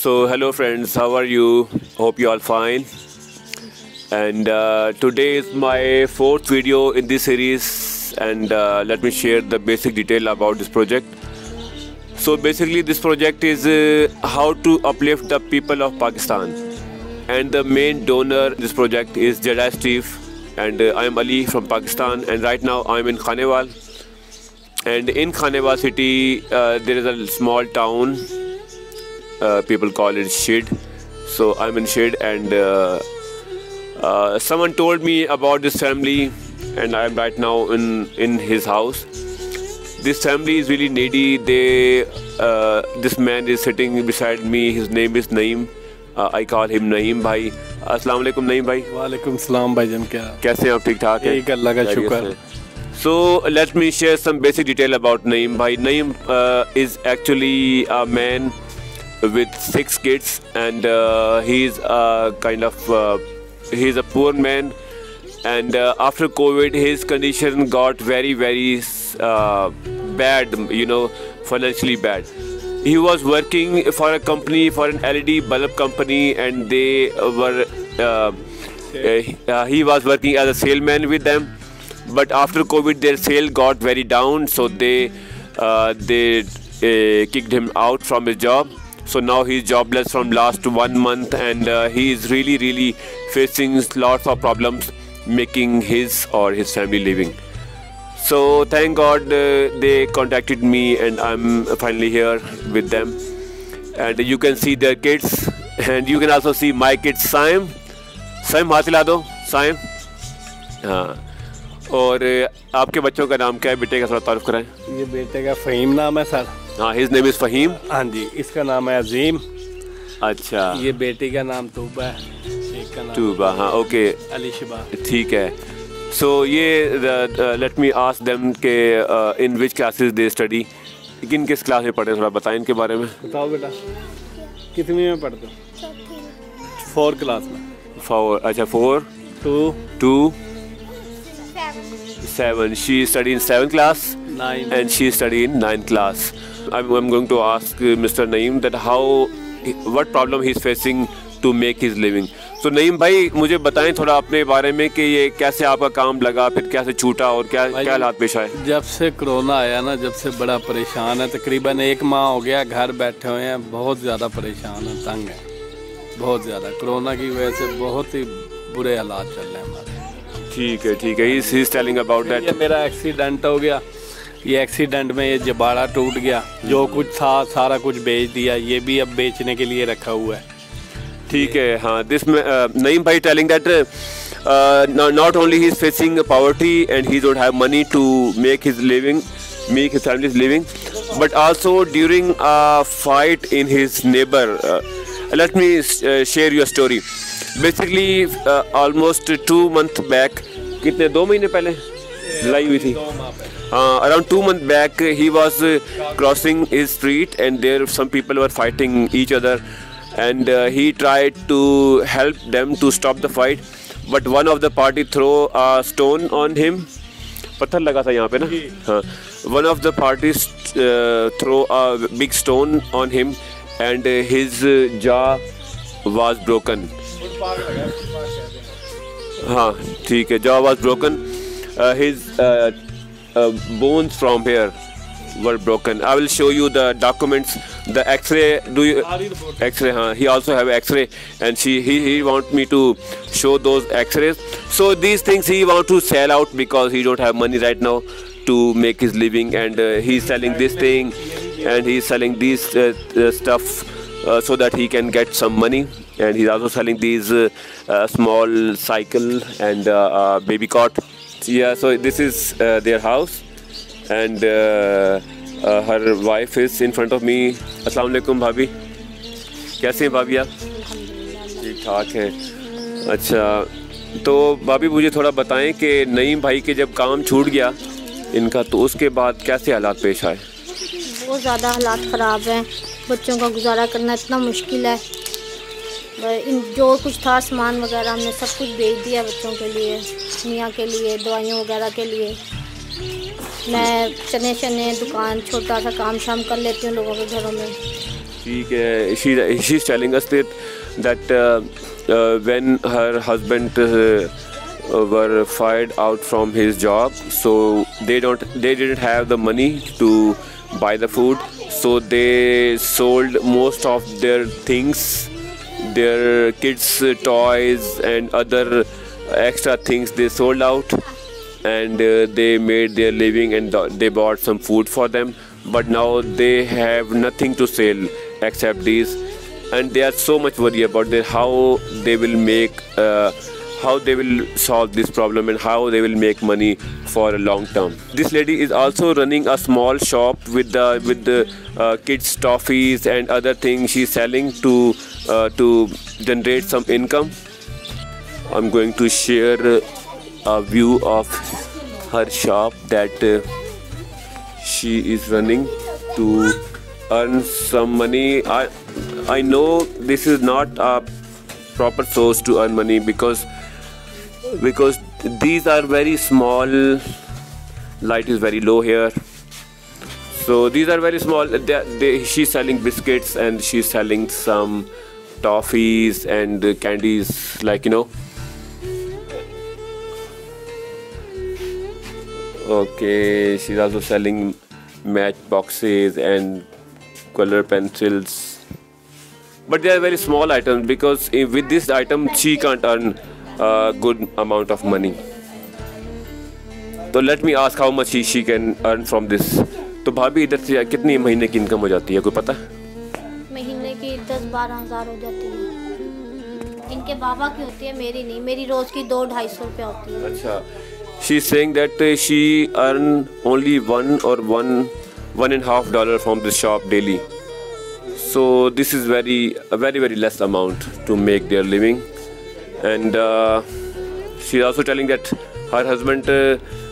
So hello friends, how are you? Hope you all fine. And today is my fourth video in this series, and let me share the basic detail about this project. So basically this project is how to uplift the people of Pakistan, and the main donor in this project is Jedi Steve, and I am Ali from Pakistan, and right now I am in Khanewal. And in Khanewal city there is a small town, people call it Shid. So I'm in Shid, and someone told me about this family, and I'm right now in his house. This family is really needy. This man is sitting beside me. His name is Naeem. I call him Naeem भाई. अस्सलाम वालेकुम नईम भाई. वालेकुम सलाम भाईजान. क्या कैसे हैं आप? ठीक ठाक हैं? अल्लाह का शुक्र. So let me share some basic detail about Naeem bhai. Naeem is actually a man with 6 kids, and he's he's a poor man, and after COVID his condition got very bad, financially bad. He was working for a company, for an LED bulb company, and they were he was working as a salesman with them. But after COVID their sale got very down, so they kicked him out from his job. So now he's jobless from last 1 month, and he is really facing lots of problems making his or his family living. So thank God they contacted me, and I'm finally here with them. And you can see their kids, and you can also see my kids. Saim हाथ हिला दो. Saim. हाँ. और आपके बच्चों का नाम क्या है? बेटे का थोड़ा तारुफ कराएं. ये बेटे का फ़हीम नाम है सर. हाँ, हिज नेम इज़ फ़हीम. हाँ जी. इसका नाम है अजीम. अच्छा. ये बेटी का नाम तूबा है. एक का नाम तूबा. हाँ, ओके. अलीशबा. ठीक है. सो ये लेट मी आस्क देम के इन विच क्लासेस दे स्टडी. किस क्लास में पढ़े, थोड़ा बताएं इनके बारे में. बताओ बेटा, कितनी में पढ़ते हो? 4 क्लास में. 4. अच्छा, 4 2 7. She studied in 7th class. 9. And she studied in 9th class. I'm going to ask Mr. Naeem that what problem he's facing to make his living. So Naeem भाई, मुझे बताएं थोड़ा अपने बारे में कि ये कैसे आपका काम लगा, फिर कैसे छूटा, और क्या हालात पेश आए. जब से कोरोना आया ना, जब से बड़ा परेशान है. तकरीबन 1 माह हो गया घर बैठे हुए हैं. बहुत ज़्यादा परेशान है, तंग है बहुत ज़्यादा. कोरोना की वजह से बहुत ही बुरे हालात चल रहे हैं हमारे. ठीक है. He's telling about that. ये मेरा एक्सीडेंट हो गया. ये एक्सीडेंट में ये जबाड़ा टूट गया. जो कुछ था सारा कुछ बेच दिया. ये भी अब बेचने के लिए रखा हुआ है. ठीक है. हाँ, दिस Naeem भाई telling that not only he is facing poverty and he don't have money to make his family's living, but also during a fight in his neighbor. Let me share your story. Basically almost 2 months back, कितने 2 महीने पहले लड़ाई हुई थी. Around 2 months back he was crossing his street, and there some people were fighting each other, and he tried to help them to stop the fight, but one of the party throw a stone on him. पत्थर लगा था यहाँ पे ना. हाँ, one of the parties throw a big stone on him, and his jaw was broken. हाँ, ठीक है. jaw was broken. His bones from here were broken. I will show you the documents, the X-ray. Do you X-ray? हाँ, he also have X-ray, and he want me to show those X-rays. So these things he want to sell out because he don't have money right now to make his living, and he's selling this thing, and he's selling these stuff so that he can get some money. And he's also selling these small cycle and baby cot. Yeah, so this is their house, and her wife is in front of me. अस्सलाम वालेकुम भाभी. कैसे हैं भाभी आप? ठीक ठाक हैं. अच्छा, तो भाभी मुझे थोड़ा बताएं कि नईम भाई के जब काम छूट गया इनका, तो उसके बाद कैसे हालात पेश आए? बहुत ज़्यादा हालात ख़राब हैं. बच्चों का गुजारा करना इतना मुश्किल है. जो कुछ था सामान वगैरह हमने सब कुछ बेच दिया बच्चों के लिए, मियाँ के लिए, दवाइयों वगैरह के लिए. मैं चने दुकान छोटा सा काम शाम कर लेती हूँ लोगों के घरों में. She's telling us that when her husband were fired out from his job, so they didn't have the money to buy the food, so they sold most of their things, their kids' toys and other extra things they sold out, and they made their living, and they bought some food for them. But now they have nothing to sell except these, and they are so much worried about how they will solve this problem and how they will make money for a long term. This lady is also running a small shop with the kids' toffees and other things she's selling to generate some income. I'm going to share a view of her shop that she is running to earn some money. I know this is not a proper source to earn money because these are very small. Light is very low here, so these are very small. She's selling biscuits and she's selling some toffees and candies, like, you know. Okay, she's also selling match boxes and color pencils, but they are very small items because with this item she can't earn a good amount of money. So let me ask how much she can earn from this. तो भाभी इधर से कितनी महीने की income हो जाती है, कोई पता? महीने की 10-12 हज़ार हो जाती है। इनके बाबा की होती है, मेरी नहीं। मेरी रोज की 200-250 रुपया होती है। अच्छा। She's saying that she earn only $1.5 from the shop daily. So this is a very less amount to make their living. And she's also telling that her husband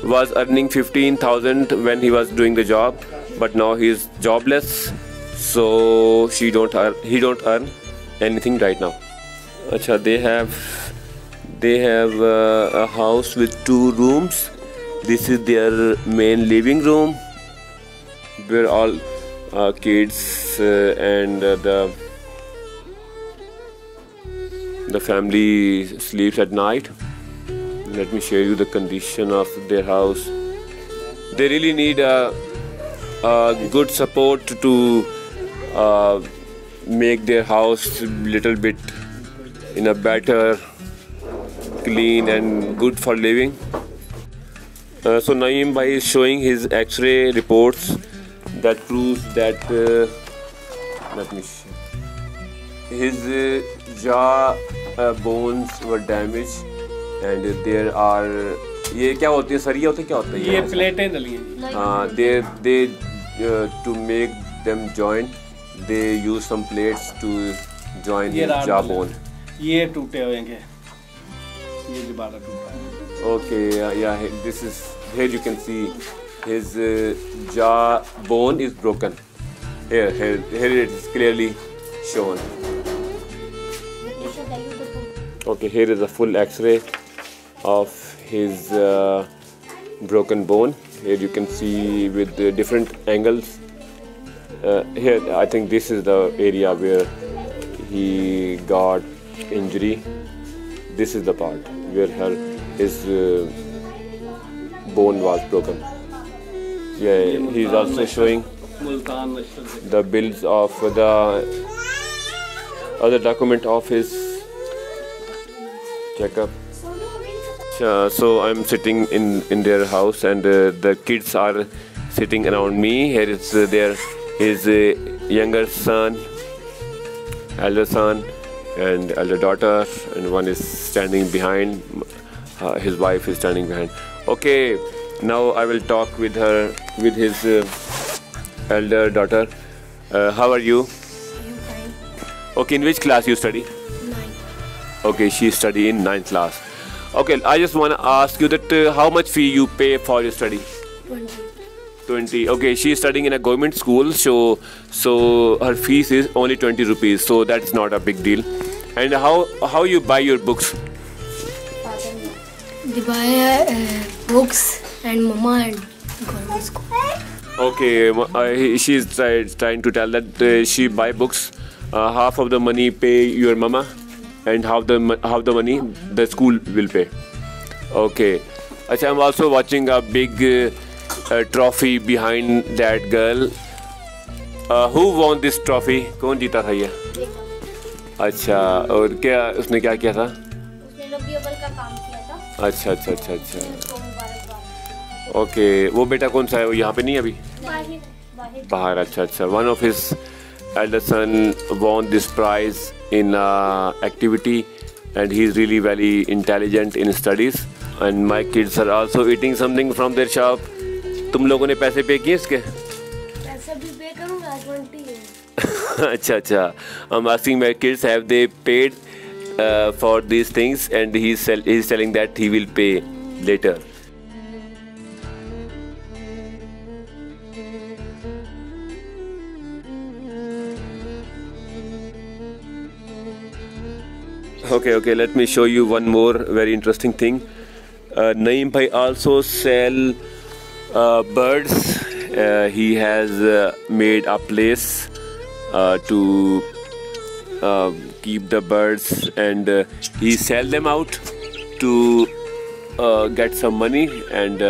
was earning 15,000 when he was doing the job, but now he is jobless, so he don't earn anything right now. Acha, they have a house with 2 rooms. This is their main living room where all kids and the family sleeps at night. Let me show you the condition of their house. They really need a good support to make their house little bit in a better, clean and good for living. So Naeem Bhai is showing his X-ray reports that proves that let me show. His jaw bones were damaged and there are ये क्या होती है, सरिया होती है, क्या होता है ये प्लेटें डली हैं। they to make them join they use some plates to join his jaw bone. ये टूटे हुए हैं, ये दोबारा टूटा है। Okay, yeah, this is, here you can see his jaw bone is broken. Here it is clearly shown. Okay, here is a full X-ray of his broken bone. Here you can see with the different angles. Here I think this is the area where he got injury. This is the part where his bone was broken. Yeah, he's also showing the bills of the other document of his checkup. So I'm sitting in their house and the kids are sitting around me. Here is his younger son, elder son and elder daughter, and one is standing behind. His wife is standing behind. Okay, now I will talk with his elder daughter. How are you? I'm fine. Okay, in which class you study? 9. Okay, she study in 9th class. Okay, I just want to ask you that how much fee you pay for your study? 20. Okay, she is studying in a government school, so her fees is only 20 rupees. So that's not a big deal. And how you buy your books? They buy books and mama and government school. Okay, she is trying to tell that she buy books. Half of the money pay your mama, and half the money the school will pay. Okay. Achha, I'm also watching a big trophy behind that girl. Who won this trophy? कौन जीता था ये? अच्छा, और क्या उसने क्या किया था? उसने रबी अव्वल का काम किया था। अच्छा अच्छा अच्छा अच्छा। ओके, वो बेटा कौन सा है? वो यहाँ पे नहीं है अभी? बाहर। अच्छा अच्छा। One of his elder son won this prize in activity, and he is really very intelligent in studies. And my kids are also eating something from their shop. तुम लोगों ने पैसे पे किए इसके? पैसे भी पे करूँगा 20। अच्छा अच्छा। I'm asking my kids, have they paid for these things? And he's telling that he will pay later. Okay, let me show you one more very interesting thing. Naeem bhai also sell birds. He has made a place to keep the birds, and he sell them out to get some money. And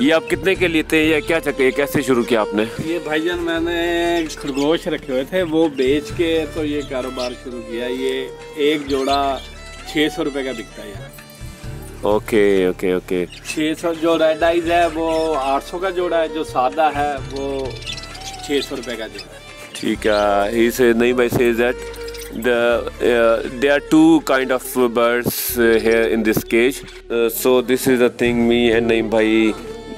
ये आप कितने के लेते हैं या क्या चक्कर? ये कैसे शुरू किया आपने? ये भाईजान मैंने खरगोश रखे हुए थे, वो बेच के तो ये कारोबार शुरू किया। ये एक जोड़ा 600 रुपए का बिकता है यार। ओके। 600 जो रेड आइज है वो 800 का जोड़ा है, जो सादा है वो 600 रुपए का जोड़ा है। ठीक है। He says, Naeem bhai says that there are two kind of birds here in this cage. So this is the thing me and Naeem bhai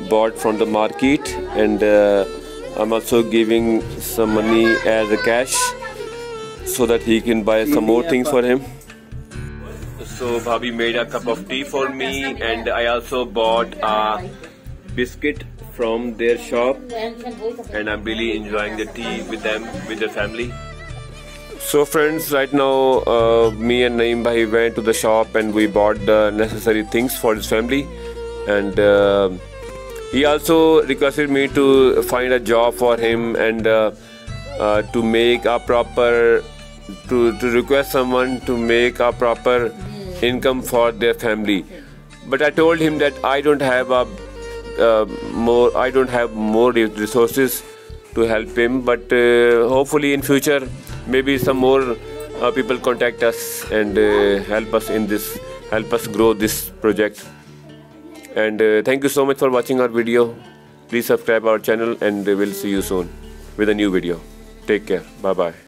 bought from the market, and I'm also giving some money as a cash so that he can buy some more things for him. So Bhabhi made a cup of tea for me, and I also bought a biscuit from their shop, and I'm really enjoying the tea with them, with the family. So friends, right now me and Naeem bhai went to the shop and we bought the necessary things for his family, and he also requested me to find a job for him, and to make a proper to request someone to make a proper income for their family. But I told him that I don't have more resources to help him, but hopefully in future maybe some more people contact us and help us grow this project. And thank you so much for watching our video. Please subscribe our channel, and we'll see you soon with a new video. Take care. Bye bye.